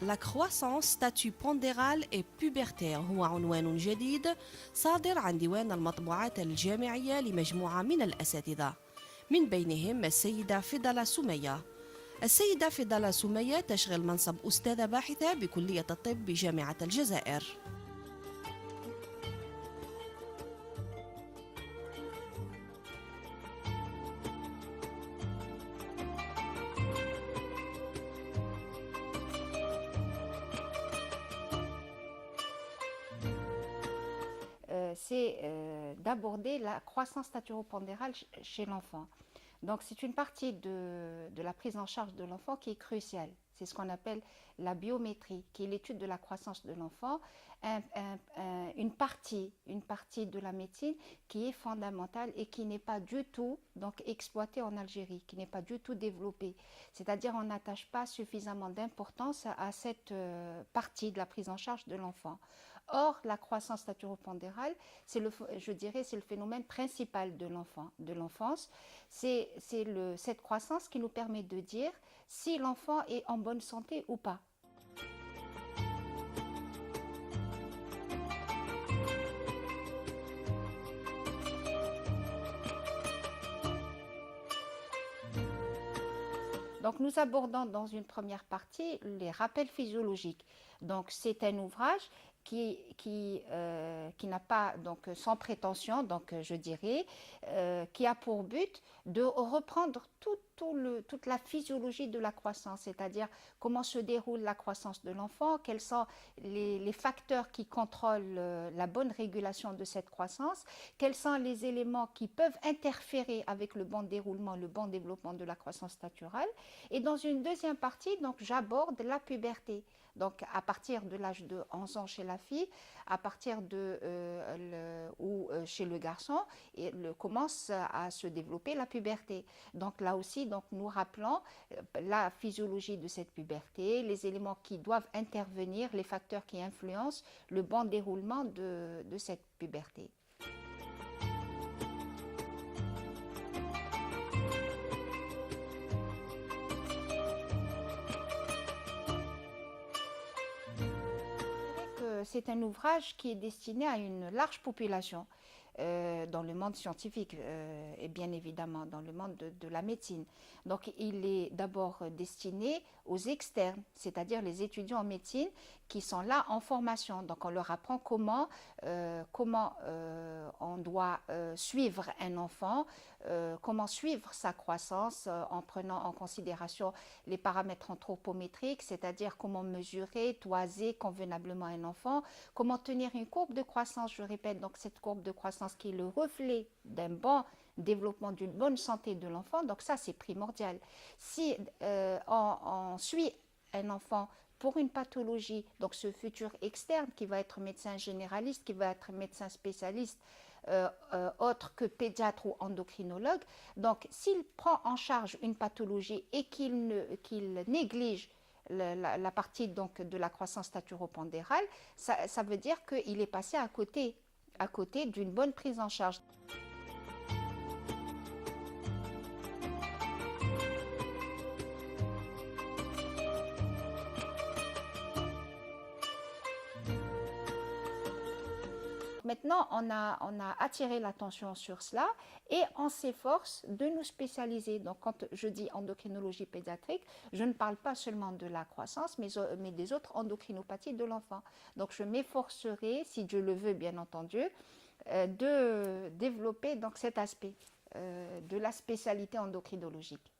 La croissance statut pondéral et pubertaire هو عنوان جديد صادر عن ديوان المطبوعات الجامعية لمجموعة من الأساتذة من بينهم السيدة فضلة سمية. السيدة فضلة سمية تشغل منصب أستاذة باحثة بكلية الطب بجامعة الجزائر. C'est d'aborder la croissance staturopondérale chez l'enfant. Donc c'est une partie de la prise en charge de l'enfant qui est cruciale. C'est ce qu'on appelle la biométrie, qui est l'étude de la croissance de l'enfant, une partie de la médecine qui est fondamentale et qui n'est pas du tout donc, exploitée en Algérie, qui n'est pas du tout développée. C'est-à-dire on n'attache pas suffisamment d'importance à cette partie de la prise en charge de l'enfant. Or, la croissance staturopondérale, je dirais, c'est le phénomène principal de l'enfance. C'est cette croissance qui nous permet de dire si l'enfant est en bonne santé ou pas. Donc nous abordons dans une première partie les rappels physiologiques. Donc c'est un ouvrage qui n'a pas, donc sans prétention, donc je dirais, qui a pour but de reprendre toute la physiologie de la croissance, c'est-à-dire comment se déroule la croissance de l'enfant, quels sont les facteurs qui contrôlent la bonne régulation de cette croissance, quels sont les éléments qui peuvent interférer avec le bon déroulement, le bon développement de la croissance naturelle. Et dans une deuxième partie, donc j'aborde la puberté. Donc à partir de l'âge de 11 ans chez la fille, à partir chez le garçon, commence à se développer la puberté. Donc là aussi, donc, nous rappelons la physiologie de cette puberté, les éléments qui doivent intervenir, les facteurs qui influencent le bon déroulement de cette puberté. C'est un ouvrage qui est destiné à une large population dans le monde scientifique et bien évidemment dans le monde de la médecine. Donc il est d'abord destiné aux externes, c'est-à-dire les étudiants en médecine qui sont là en formation. Donc on leur apprend comment on doit suivre un enfant, comment suivre sa croissance en prenant en considération les paramètres anthropométriques, c'est-à-dire comment mesurer, toiser convenablement un enfant, comment tenir une courbe de croissance, je répète, donc cette courbe de croissance qui est le reflet d'un bon développement, d'une bonne santé de l'enfant, donc ça c'est primordial. Si on suit un enfant pour une pathologie, donc ce futur externe qui va être médecin généraliste, qui va être médecin spécialiste, autre que pédiatre ou endocrinologue, donc s'il prend en charge une pathologie et qu'il néglige la partie donc de la croissance staturopondérale, ça veut dire qu'il est passé à côté d'une bonne prise en charge. Maintenant, on a attiré l'attention sur cela et on s'efforce de nous spécialiser. Donc, quand je dis endocrinologie pédiatrique, je ne parle pas seulement de la croissance, mais des autres endocrinopathies de l'enfant. Donc, je m'efforcerai, si Dieu le veut, bien entendu, de développer donc, cet aspect de la spécialité endocrinologique.